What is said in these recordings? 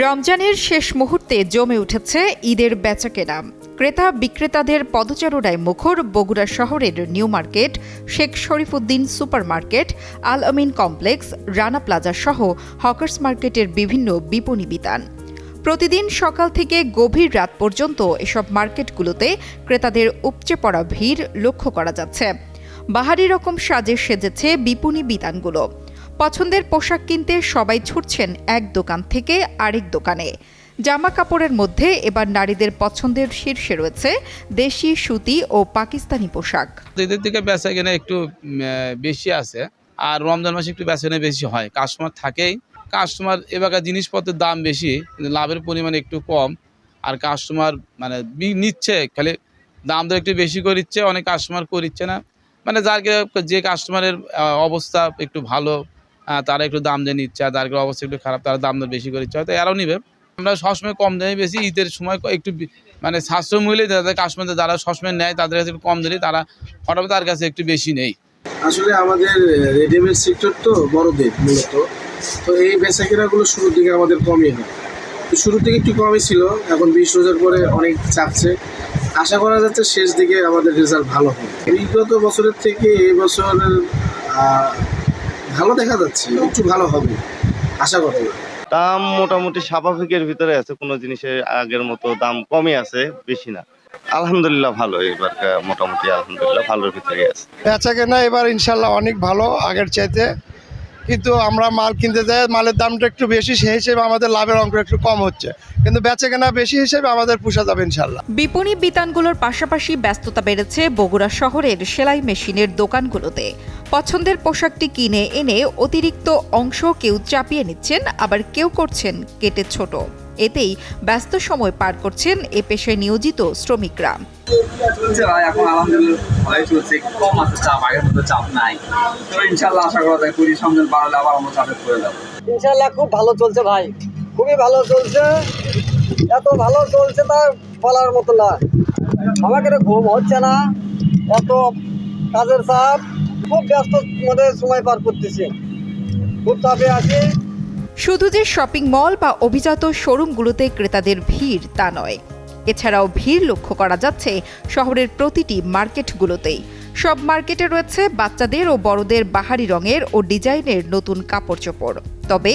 রমজানের শেষ মুহূর্তে জমে উঠেছে ঈদের বেচাকেনা। ক্রেতা বিক্রেতাদের পদচারণায় মুখর বগুড়া শহরের new market, Sheikh Sharifuddin super market, Al Amin complex, Rana plaza সহ হকার্স মার্কেটের বিভিন্ন বিপণী বিতান। প্রতিদিন সকাল থেকে গভীর রাত পর্যন্ত এসব মার্কেটগুলোতে ক্রেতাদের উপচে পড়া ভিড় লক্ষ্য করা যাচ্ছে। বাহারি রকম সাজে সেজেছে বিপণী বিতানগুলো। পছন্দের পোশাক কিনতে সবাই ছুটছেন এক দোকান থেকে আরেক দোকানে। জামা কাপড়ের মধ্যে এবার নারীদের পছন্দের শীর্ষে রয়েছে দেশি সুতি ও পাকিস্তানি পোশাক। এদের দিকে বেচা কেনা একটু বেশি আছে, আর রমজান মাসে একটু বেচা কেনা বেশি হয়। কাস্টমার থাকেই, কাস্টমার এবার জিনিসপত্রের দাম বেশি, লাভের পরিমাণ একটু কম। আর কাস্টমার নিচ্ছে, খালি দাম দর একটু বেশি করিচ্ছে, অনেক কাস্টমার করিচ্ছে না। যার যে কাস্টমারের অবস্থা একটু ভালো তারা একটু দাম দিয়ে নিচ্ছে, আর যার অবস্থা একটু খারাপ তারা দাম দর বেশি করিচ্ছে, হয়তো এরাও নিবে। আমরা সবসময় কম দামে বেশি, ঈদের সময় একটু সাশ্রয় মূল্যে যাদের কাস্টমার যারা সবসময় নেয় তাদের কাছে একটু কম দিলে তারা হঠাৎ তার কাছে একটু বেশি নেই। আসলে আমাদের রেডিমেড সেক্টর তো বড়দের মূলত, তো এই বেচাকেনাগুলো শুরুর দিকে আমাদের কমই হয়। শুরুর দিকে একটু কমই ছিল, এখন 20 রোজার পরে অনেক চাপছে। আশা করা যাচ্ছে শেষ দিকে আমাদের রেজাল্ট ভালো হবে। বিগত বছরের থেকে এই বছর ভালো দেখা যাচ্ছে, একটু ভালো হবে আশা করা যায়। দাম মোটামুটি স্বাভাবিকের ভিতরে আছে, কোনো জিনিসের আগের মতো দাম কমই আছে, বেশি না। আলহামদুলিল্লাহ ভালো, এবার মোটামুটি আলহামদুলিল্লাহ ভালোর ভিতরে আছে। বেচা কেনা এবার ইনশাল্লাহ অনেক ভালো আগের চাইতে, কিন্তু আমরা মাল কিনতে যাই মালের দামটা একটু বেশি, সেই হিসেবে আমাদের লাভের অঙ্ক একটু কম হচ্ছে, কিন্তু বেচা কেনা বেশি হিসেবে আমাদের পোষা যাবে ইনশাল্লাহ। বিপণী বিতানগুলোর পাশাপাশি ব্যস্ততা বেড়েছে বগুড়া শহরের সেলাই মেশিনের দোকানগুলোতে। পছন্দের পোশাকটি কিনে এনে অতিরিক্ত অংশ কেউ চাপিয়ে নিচ্ছেন, আবার কেউ করছেন কেটে ছোট। এতেই ব্যস্ত সময় পার করছেন এ পেশায় নিয়োজিত শ্রমিকরা। এখন আলহামদুলিল্লাহ ভালোই চলছে, কম আছে চাপ, আগের মতো চাপ নাই। তো ইনশাল্লাহ আশা করা যায় কুড়ি সামনে বাড়ালে আবার আমরা চাপে পড়ে যাবো। ইনশাল্লাহ খুব ভালো চলছে ভাই, খুবই ভালো চলছে। এত ভালো চলছে তা বলার মতো না। আমাকে ঘুম হচ্ছে না, এত কাজের চাপ, খুব ব্যস্ত মধ্যে সময় পার করতেছি, খুব চাপে আছি। শুধু যে শপিং মল বা অভিজাত শোরুমগুলোতে ক্রেতাদের ভিড় তা নয়, এছাড়াও ভিড় লক্ষ্য করা যাচ্ছে শহরের প্রতিটি মার্কেটগুলোতেই। সব মার্কেটে রয়েছে বাচ্চাদের ও বড়দের বাহারি রঙের ও ডিজাইনের নতুন কাপড় চোপড়। তবে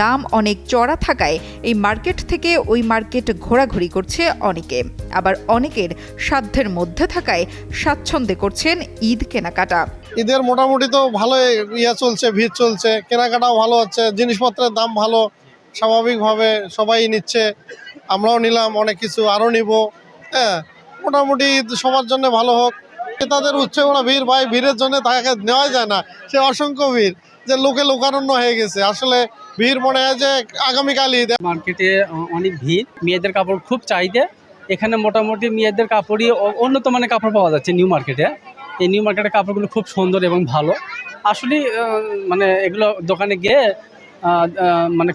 দাম অনেক চড়া থাকায় এই মার্কেট থেকে ওই মার্কেট ঘোরাঘুরি করছে অনেকে, আবার অনেকের সাধ্যের মধ্যে থাকায় স্বাচ্ছন্দ্যে করছেন ঈদ কেনাকাটা। ঈদের মোটামুটি তো ভালোই চলছে, ভিড় চলছে, কেনাকাটাও ভালো হচ্ছে, জিনিসপত্রের দাম ভালো, স্বাভাবিকভাবে সবাই নিচ্ছে, আমরাও নিলাম অনেক কিছু, আরও নিব। হ্যাঁ, মোটামুটি সবার জন্য ভালো হোক। ক্রেতাদের উচ্ছে ওরা ভিড়, ভাই ভিড়ের জন্য তাকে নেওয়া যায় না, সে অসংখ্য ভিড় যে লোকে লোকারণ্য হয়ে গেছে। আসলে ভিড় মনে হয় যে আগামীকালই। মার্কেটে অনেক ভিড়, মেয়েদের কাপড় খুব চাহিদা। এখানে মোটামুটি মেয়েদের কাপড়ই উন্নত মানের কাপড় পাওয়া যাচ্ছে নিউ মার্কেটে। এই নিউ মার্কেটের কাপড়গুলো খুব সুন্দর এবং ভালো। আসলে এগুলো দোকানে গিয়ে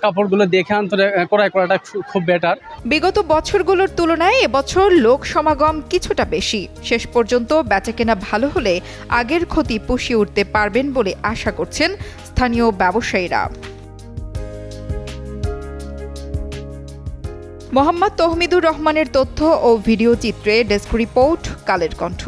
কাপড়গুলো দেখে অন্তরে ক্রয় করাটা খুব বেটার। বিগত বছরগুলোর তুলনায় এবছর লোক সমাগম কিছুটা বেশি। শেষ পর্যন্ত বেচাকেনা ভালো হলে আগের ক্ষতি পুষিয়ে উঠতে পারবেন বলে আশা করছেন স্থানীয় ব্যবসায়ীরা। মোহাম্মদ তহমিদুর রহমানের তথ্য ও ভিডিও চিত্রে ডেস্ক রিপোর্ট, কালের কণ্ঠ।